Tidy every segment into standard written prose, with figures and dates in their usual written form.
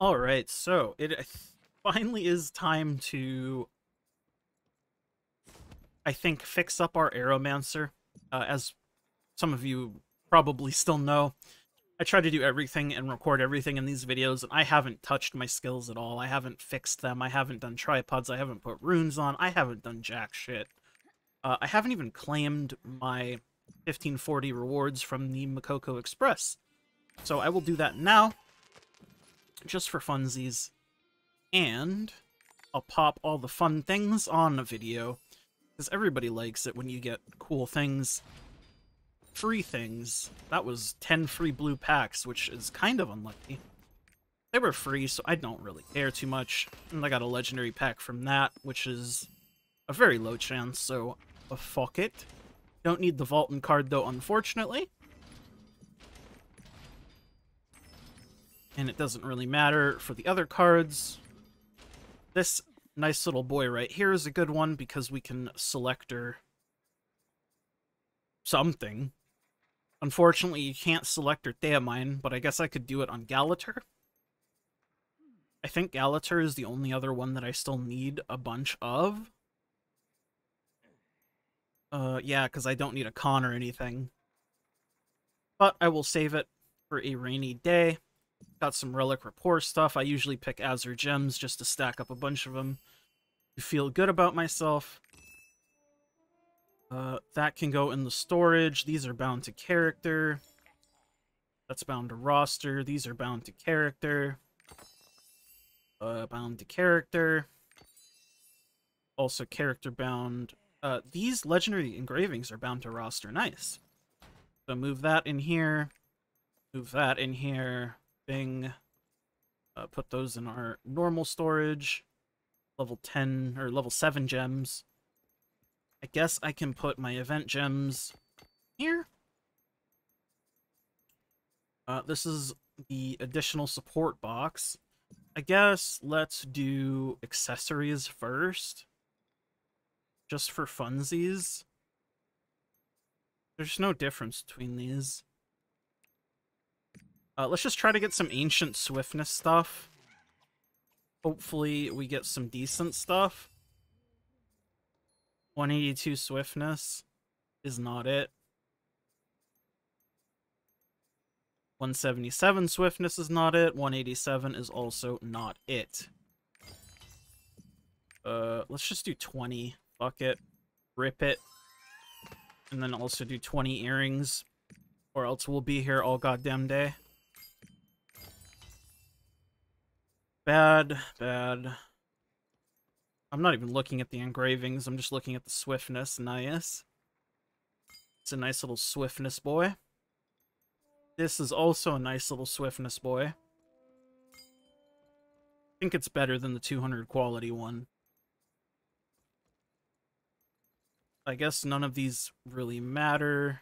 Alright, so it finally is time to, I think, fix up our Aeromancer. As some of you probably still know, I try to do everything and record everything in these videos, and I haven't touched my skills at all. I haven't fixed them, I haven't done tripods, I haven't put runes on, I haven't done jack shit. I haven't even claimed my 1540 rewards from the Makoko Express. So I will do that now, just for funsies. And I'll pop all the fun things on a video, because everybody likes it when you get cool things. Free things. That was 10 free blue packs, which is kind of unlucky. They were free, so I don't really care too much. And I got a legendary pack from that, which is a very low chance, so fuck it. Don't need the Vaulton card, though, unfortunately. And it doesn't really matter for the other cards. This nice little boy right here is a good one, because we can selector something. Unfortunately, you can't selector Theamine, but I guess I could do it on Gallater. I think Gallater is the only other one that I still need a bunch of. Yeah, because I don't need a con or anything. But I will save it for a rainy day. Got some Relic Rapport stuff. I usually pick Azure Gems just to stack up a bunch of them to feel good about myself. That can go in the storage. These are bound to character. That's bound to roster. These are bound to character. Bound to character. Also character bound. These legendary engravings are bound to roster. Nice. So move that in here. Move that in here. Bing. Put those in our normal storage. Level 10 or level 7 gems. I guess I can put my event gems here. This is the additional support box. I guess let's do accessories first. Just for funsies. There's no difference between these. Let's just try to get some ancient swiftness stuff. Hopefully we get some decent stuff. 182 swiftness is not it. 177 swiftness is not it. 187 is also not it. Let's just do 20. Fuck it. Rip it. And then also do 20 earrings. Or else we'll be here all goddamn day. Bad, bad. I'm not even looking at the engravings, I'm just looking at the swiftness. Nice. It's a nice little swiftness boy. This is also a nice little swiftness boy. I think it's better than the 200 quality one. I guess none of these really matter.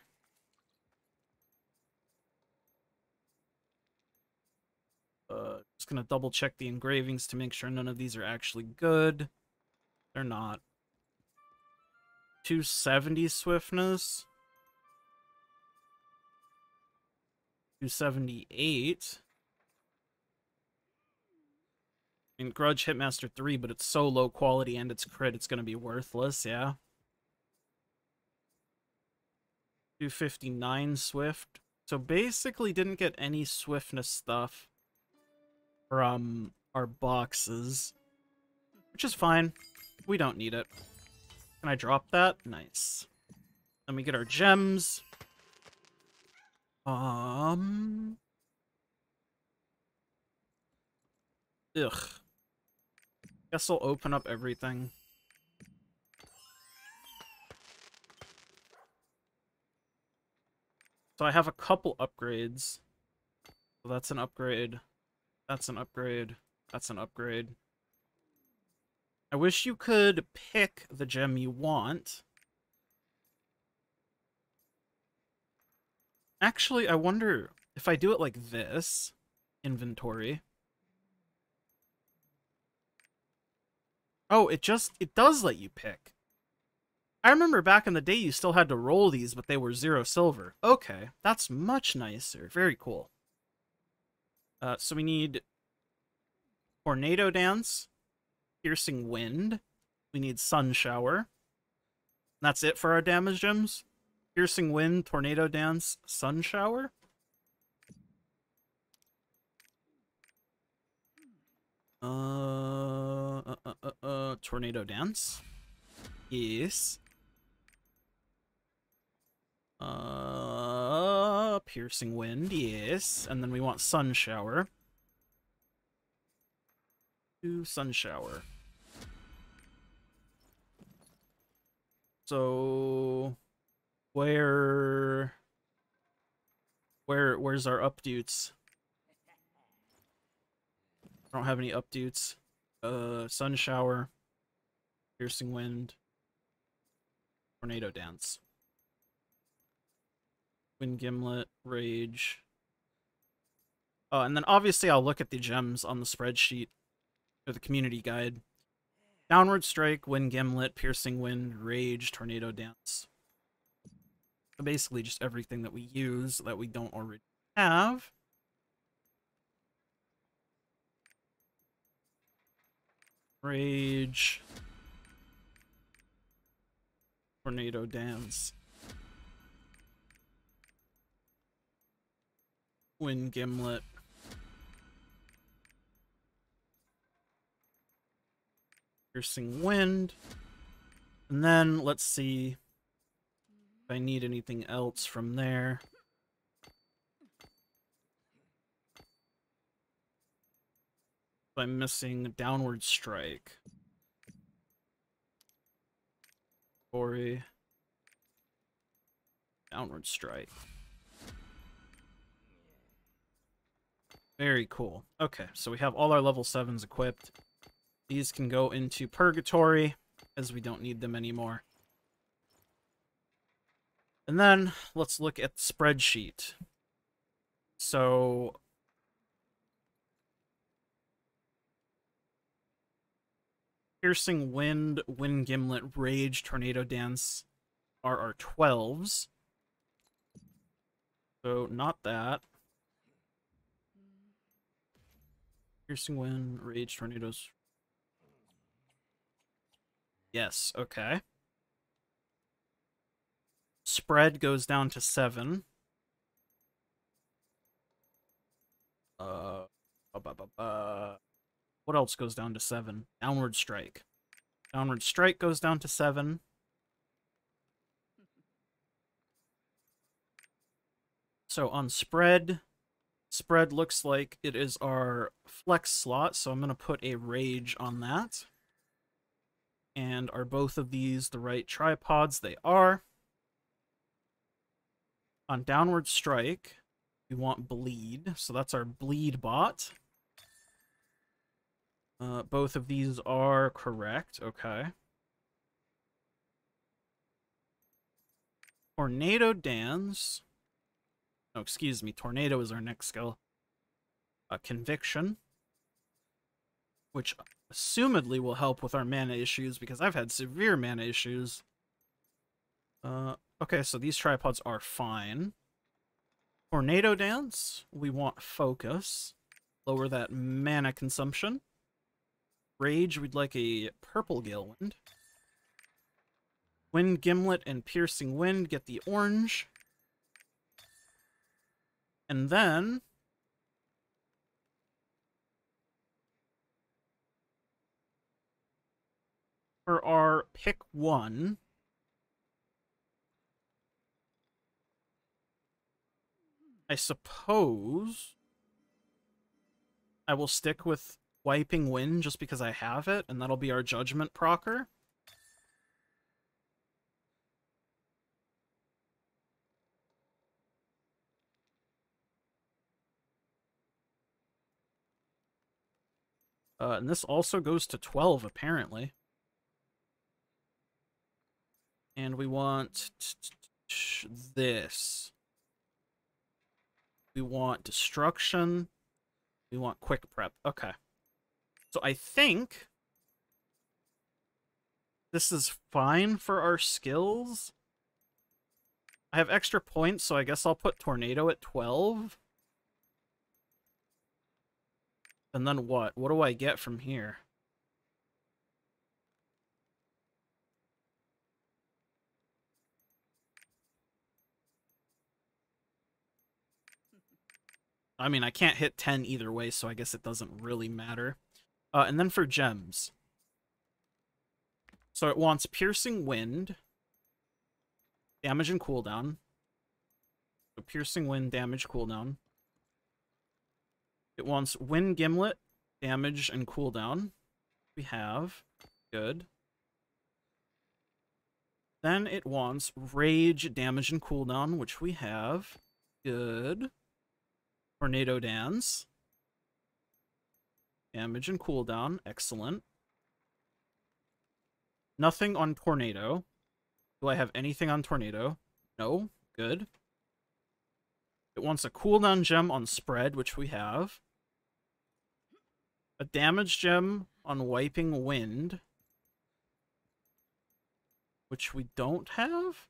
Just gonna double check the engravings to make sure none of these are actually good. They're not. 270 swiftness. 278. And Grudge Hitmaster 3, but it's so low quality and it's crit, it's gonna be worthless, yeah. 259 swift. So basically didn't get any swiftness stuff from our boxes, which is fine. We don't need it. Can I drop that? Nice. Then we get our gems. Ugh. Guess I'll open up everything. So I have a couple upgrades. So that's an upgrade. That's an upgrade. That's an upgrade. I wish you could pick the gem you want. Actually, I wonder if I do it like this. Inventory. Oh, it does let you pick. I remember back in the day you still had to roll these, but they were 0 silver. Okay, that's much nicer. Very cool. So we need Tornado Dance, Piercing Wind. We need Sun Shower. That's it for our damage gems. Piercing Wind, Tornado Dance, Sun Shower. Tornado Dance. Yes. Piercing Wind, yes. And then we want Sun Shower. Do Sun Shower. So where's our updutes? I don't have any updates. Sun Shower, Piercing Wind, Tornado Dance, Wind Gimlet, Rage. Oh, and then obviously I'll look at the gems on the spreadsheet or the community guide. Downward Strike, Wind Gimlet, Piercing Wind, Rage, Tornado Dance. So basically just everything that we use that we don't already have. Rage. Tornado Dance. Wind Gimlet. Piercing Wind. And then let's see if I need anything else from there. I'm missing Downward Strike. Ori. Downward Strike. Very cool. Okay, so we have all our level 7s equipped. These can go into Purgatory, as we don't need them anymore. And then, let's look at the spreadsheet. So Piercing Wind, Wind Gimlet, Rage, Tornado Dance are our 12s. So, not that. Piercing Wind, Rage, Tornadoes. Yes, okay. Spread goes down to 7. What else goes down to 7? Downward Strike. Downward Strike goes down to 7. So on Spread looks like it is our flex slot, so I'm going to put a Rage on that. And are both of these the right tripods? They are. On Downward Strike, we want Bleed, so that's our Bleed bot. Both of these are correct, okay. Tornado Dance. Oh, excuse me, Tornado is our next skill. Conviction. Which assumedly will help with our mana issues, because I've had severe mana issues. Okay, so these tripods are fine. Tornado Dance, we want Focus. Lower that mana consumption. Rage, we'd like a Purple Gale Wind. Wind Gimlet and Piercing Wind get the orange. And then for our pick 1, I suppose I will stick with Wiping Wind just because I have it, and that'll be our Judgment procer. And this also goes to 12, apparently. And we want this. We want Destruction. We want Quick Prep. Okay. So I think this is fine for our skills. I have extra points, so I guess I'll put Tornado at 12. And then what? What do I get from here? I mean, I can't hit 10 either way, so I guess it doesn't really matter. And then for gems. So it wants Piercing Wind, damage and cooldown. So Piercing Wind, damage, cooldown. It wants Wind Gimlet, damage and cooldown. We have. Good. Then it wants Rage, damage and cooldown, which we have. Good. Tornado Dance. Damage and cooldown. Excellent. Nothing on Tornado. Do I have anything on Tornado? No. Good. It wants a cooldown gem on Spread, which we have. A damage gem on Wiping Wind, which we don't have?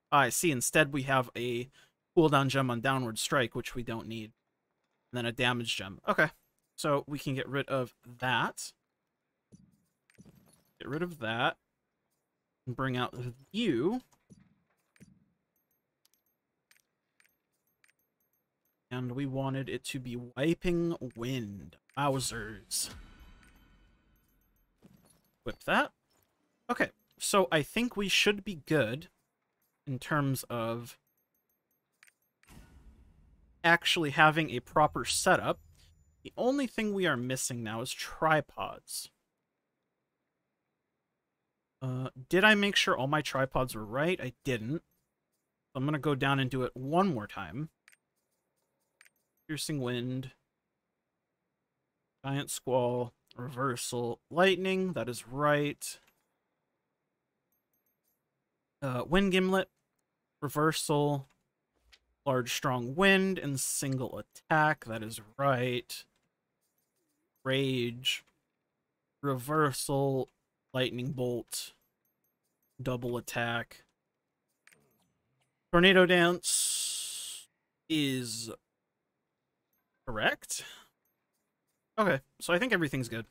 I see. Instead, we have a cooldown gem on Downward Strike, which we don't need. And then a damage gem. Okay. So we can get rid of that. Get rid of that. And bring out you. And we wanted it to be Wiping Wind. Wowzers. Whip that. Okay, so I think we should be good in terms of actually having a proper setup. The only thing we are missing now is tripods. Did I make sure all my tripods were right? I didn't. So I'm going to go down and do it one more time. Piercing Wind, Giant Squall, Reversal, Lightning, that is right. Wind Gimlet, Reversal, Large Strong Wind, and Single Attack, that is right. Rage, Reversal, Lightning Bolt, Double Attack. Tornado Dance is correct. Okay, so I think everything's good.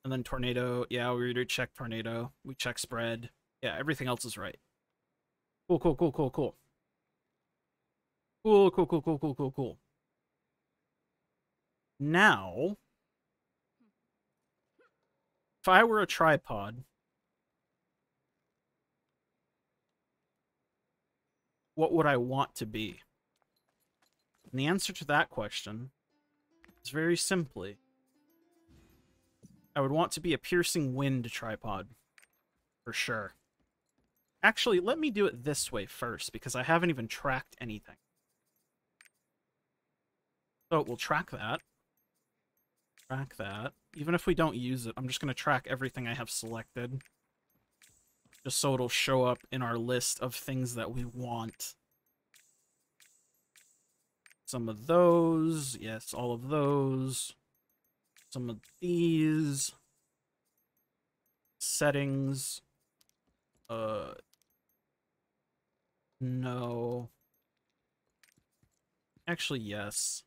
And then Tornado, yeah, we already checked Tornado. We checked Spread. Yeah, everything else is right. Cool, cool, cool, cool, cool. Cool, cool, cool, cool, cool, cool, cool. Now, if I were a tripod, what would I want to be? And the answer to that question is very simply, I would want to be a Piercing Wind tripod, for sure. Actually, let me do it this way first, because I haven't even tracked anything. So we'll track that. Track that. Even if we don't use it, I'm just going to track everything I have selected. Just so it'll show up in our list of things that we want. Some of those. Yes, all of those. Some of these. Settings. No. Actually, yes.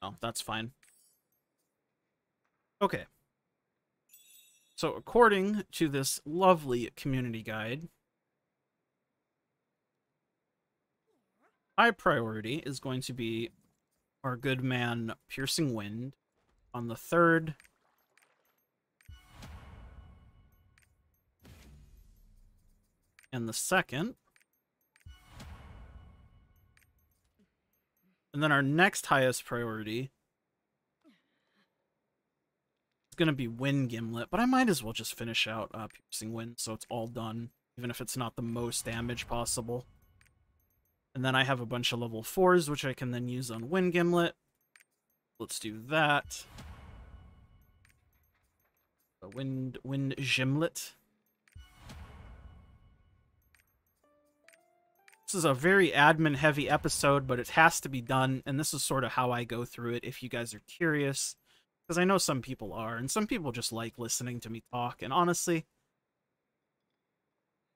Oh, that's fine. Okay. So according to this lovely community guide, high priority is going to be our good man Piercing Wind on the 3rd. And the 2nd. And then our next highest priority is going to be Wind Gimlet, but I might as well just finish out Piercing Wind so it's all done, even if it's not the most damage possible. And then I have a bunch of level 4s, which I can then use on Wind Gimlet. Let's do that. Wind Gimlet. This is a very admin-heavy episode, but it has to be done, and this is sort of how I go through it if you guys are curious. Because I know some people are, and some people just like listening to me talk, and honestly,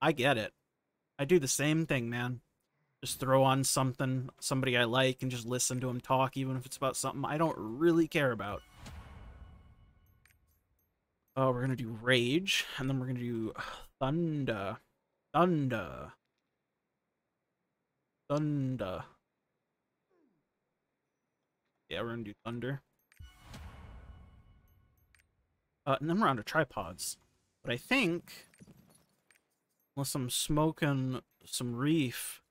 I get it. I do the same thing, man. Just throw on something, somebody I like, and just listen to them talk, even if it's about something I don't really care about. Oh, we're gonna do Rage, and then we're gonna do Thunder. Thunder. Thunder. Yeah, we're gonna do Thunder. And then we're on to tripods. But I think, unless I'm smoking some reef,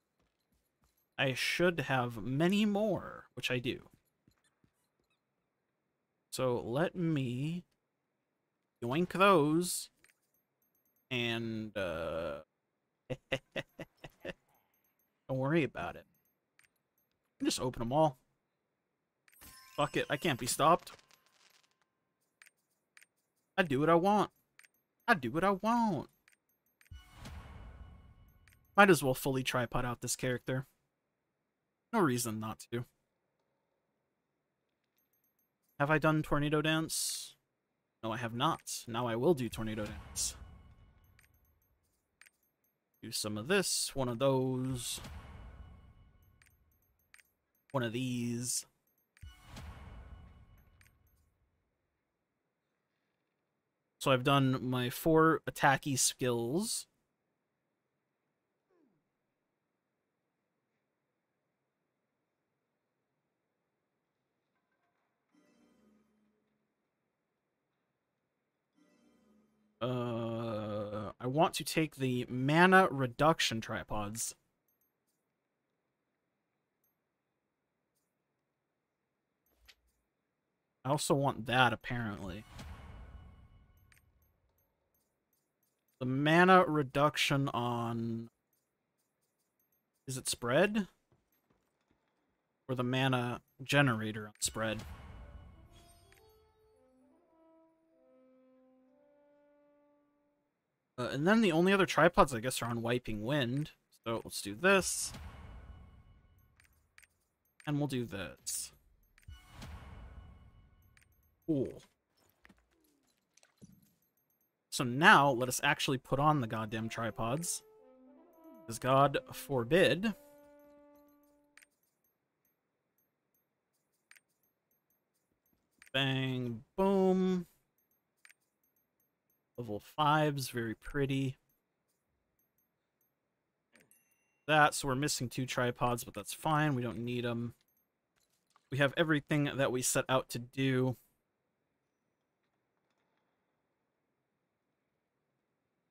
I should have many more, which I do. So let me yoink those, and don't worry about it. Just open them all. Fuck it, I can't be stopped. I do what I want. I do what I want. Might as well fully tripod out this character. No reason not to. Have I done Tornado Dance? No, I have not. Now I will do Tornado Dance. Do some of this, one of those, one of these. So I've done my 4 attacky skills. I want to take the mana reduction tripods. I also want that, apparently. The mana reduction on... Is it spread? Or the mana generator on spread? And then the only other tripods, I guess, are on Wiping Wind. So let's do this. And we'll do this. Cool. So now, let us actually put on the goddamn tripods. Because God forbid... Bang, boom. Level 5's very pretty. That, so we're missing 2 tripods, but that's fine. We don't need them. We have everything that we set out to do.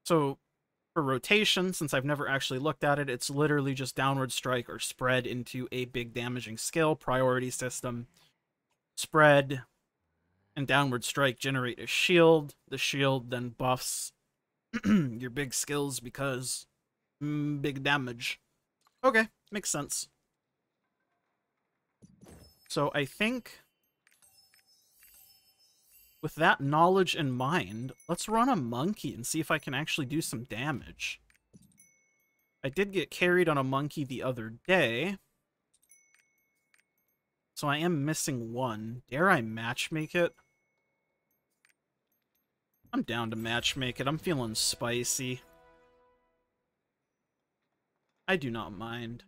So, for rotation, since I've never actually looked at it, it's literally just downward strike or spread into a big damaging skill. Priority system. Spread and downward strike generate a shield. The shield then buffs your big skills because big damage. Okay, makes sense. So I think with that knowledge in mind, let's run a Monke and see if I can actually do some damage. I did get carried on a Monke the other day, so I am missing 1. Dare I matchmake it? I'm down to matchmake it. I'm feeling spicy. I do not mind.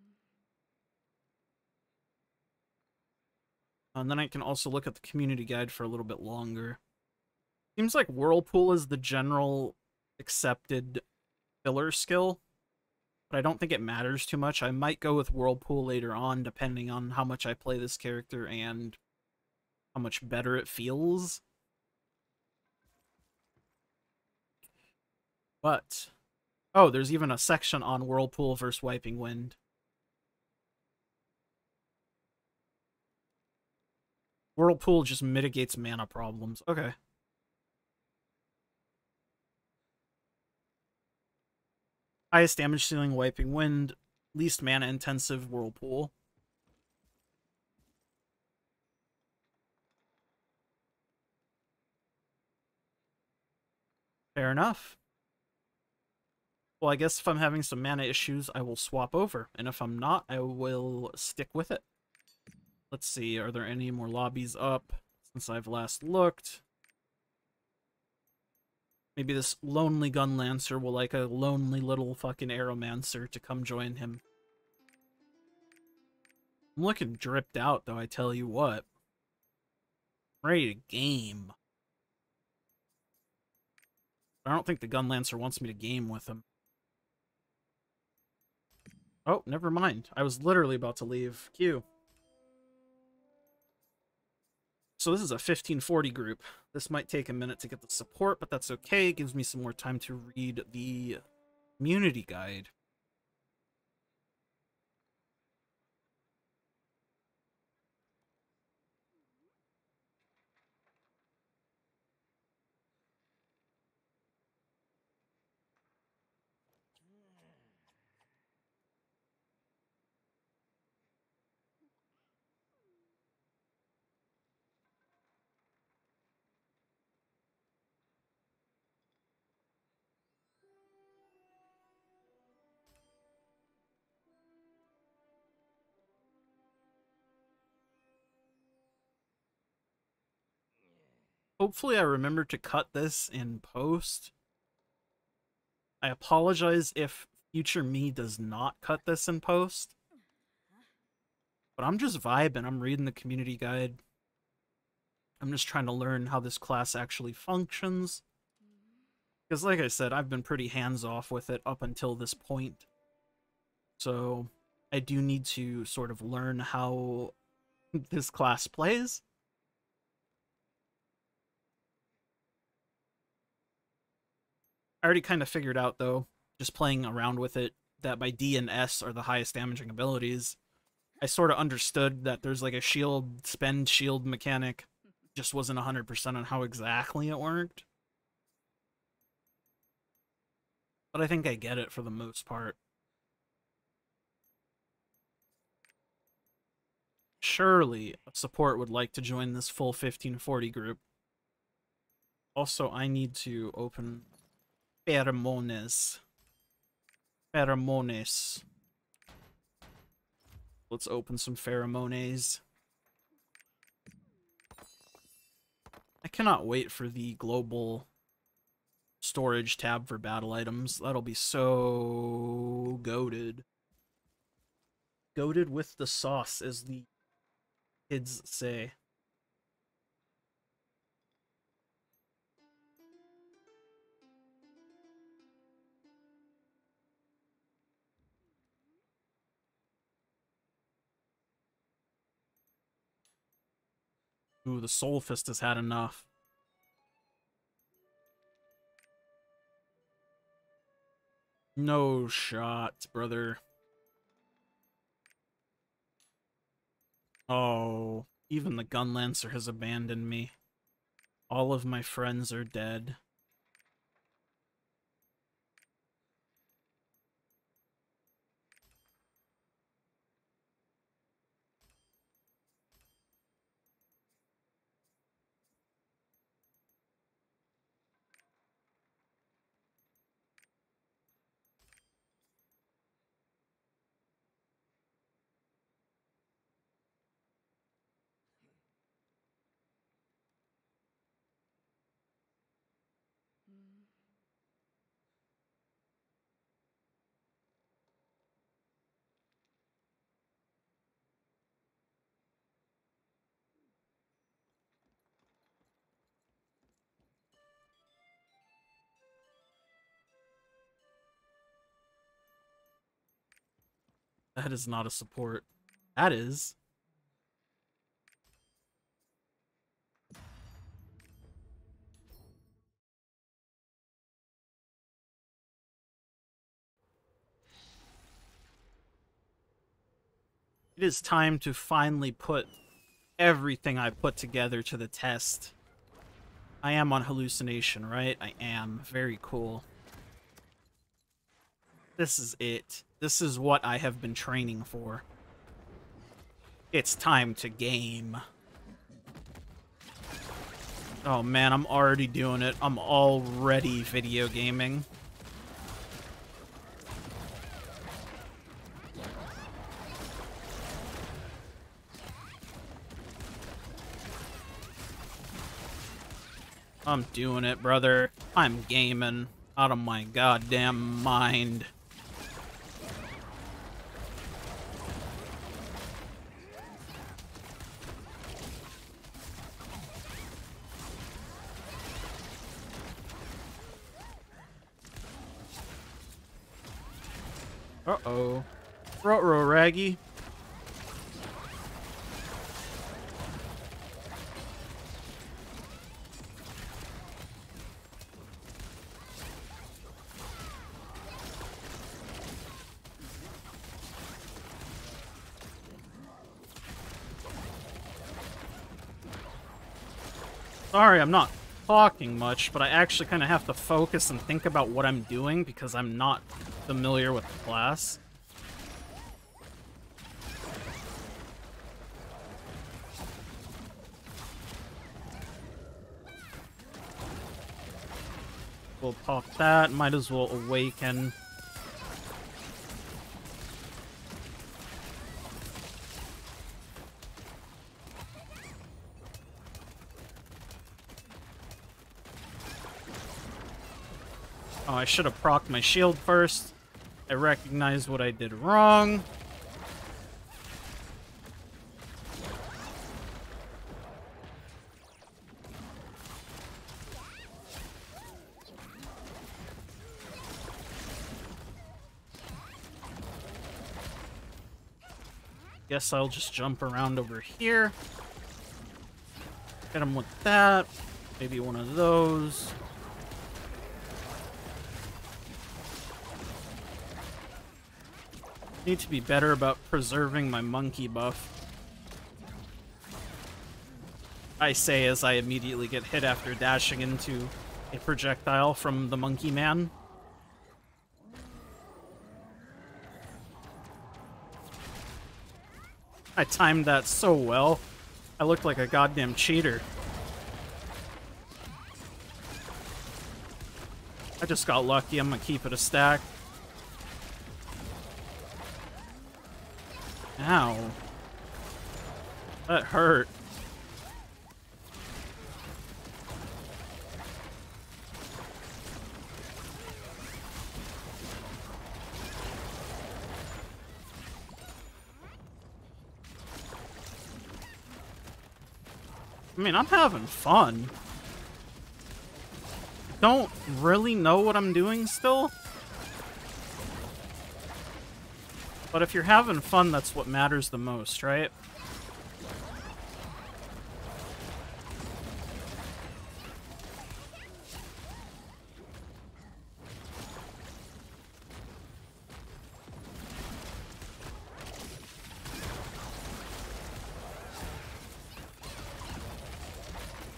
And then I can also look at the community guide for a little bit longer. Seems like Whirlpool is the general accepted filler skill, but I don't think it matters too much. I might go with Whirlpool later on, depending on how much I play this character and how much better it feels. But, oh, there's even a section on Whirlpool versus Wiping Wind. Whirlpool just mitigates mana problems. Okay. Highest damage ceiling, Wiping Wind. Least mana intensive, Whirlpool. Fair enough. Well, I guess if I'm having some mana issues, I will swap over. And if I'm not, I will stick with it. Let's see, are there any more lobbies up since I've last looked? Maybe this lonely Gunlancer will like a lonely little fucking Aeromancer to come join him. I'm looking dripped out, though, I tell you what. I'm ready to game. I don't think the Gunlancer wants me to game with him. Oh, never mind. I was literally about to leave queue. So this is a 1540 group. This might take a minute to get the support, but that's okay. It gives me some more time to read the community guide. Hopefully I remember to cut this in post. I apologize if future me does not cut this in post. But I'm just vibing. I'm reading the community guide. I'm just trying to learn how this class actually functions. Because like I said, I've been pretty hands-off with it up until this point. So I do need to sort of learn how this class plays. I already kind of figured out, though, just playing around with it, that my D and S are the highest damaging abilities. I sort of understood that there's like a shield, spend shield mechanic. Just wasn't 100% on how exactly it worked. But I think I get it for the most part. Surely a support would like to join this full 1540 group. Also, I need to open Pheromones. Pheromones. Let's open some Pheromones. I cannot wait for the global storage tab for battle items. That'll be so goated. Goated with the sauce, as the kids say. Ooh, the Soul Fist has had enough. No shot, brother. Oh, even the Gunlancer has abandoned me. All of my friends are dead. That is not a support. That is. It is time to finally put everything I put together to the test. I am on hallucination, right? I am. Very cool. This is it. This is what I have been training for. It's time to game. Oh man, I'm already doing it. I'm already video gaming. I'm doing it, brother. I'm gaming out of my goddamn mind. Uh-oh. Ruh-roh, Raggy. Sorry, I'm not talking much, but I actually kind of have to focus and think about what I'm doing because I'm not familiar with the class. We'll pop that. Might as well awaken. Oh, I should have procced my shield first. I recognize what I did wrong. Guess I'll just jump around over here. Hit him with that. Maybe one of those. Need to be better about preserving my monkey buff. I say as I immediately get hit after dashing into a projectile from the monkey man. I timed that so well. I looked like a goddamn cheater. I just got lucky. I'm gonna keep it a stack. Ow. That hurt. I mean, I'm having fun. Don't really know what I'm doing still. But if you're having fun, that's what matters the most, right?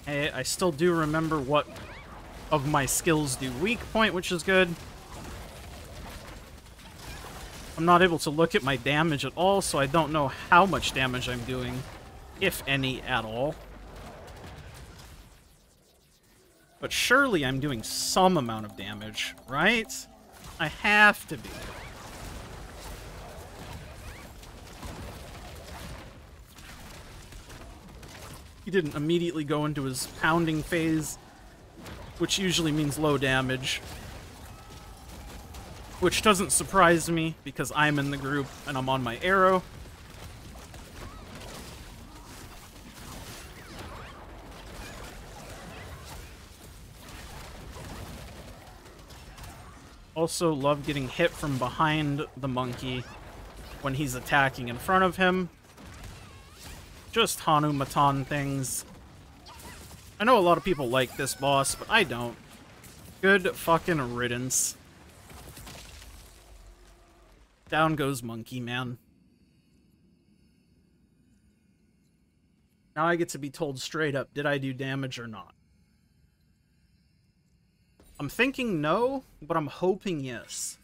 Hey, I still do remember what of my skills do weak point, which is good. I'm not able to look at my damage at all, so I don't know how much damage I'm doing, if any at all. But surely I'm doing some amount of damage, right? I have to be. He didn't immediately go into his pounding phase, which usually means low damage. Which doesn't surprise me, because I'm in the group and I'm on my Aero. Also love getting hit from behind the monkey when he's attacking in front of him. Just hanumatan things. I know a lot of people like this boss, but I don't. Good fucking riddance. Down goes Monkey Man. Now I get to be told straight up, did I do damage or not? I'm thinking no, but I'm hoping yes.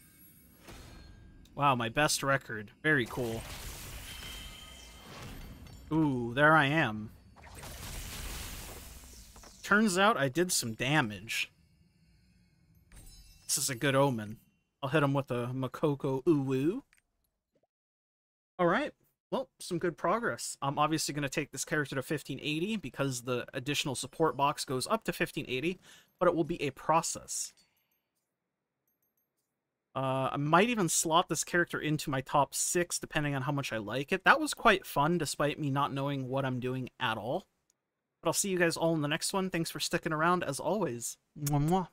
Wow, my best record. Very cool. Ooh, there I am. Turns out I did some damage. This is a good omen. I'll hit him with a Makoko Uwu. Alright, Well, some good progress. I'm obviously going to take this character to 1580 because the additional support box goes up to 1580, but it will be a process. I might even slot this character into my top 6, depending on how much I like it. That was quite fun, despite me not knowing what I'm doing at all. But I'll see you guys all in the next one. Thanks for sticking around, as always. Mwah, mwah.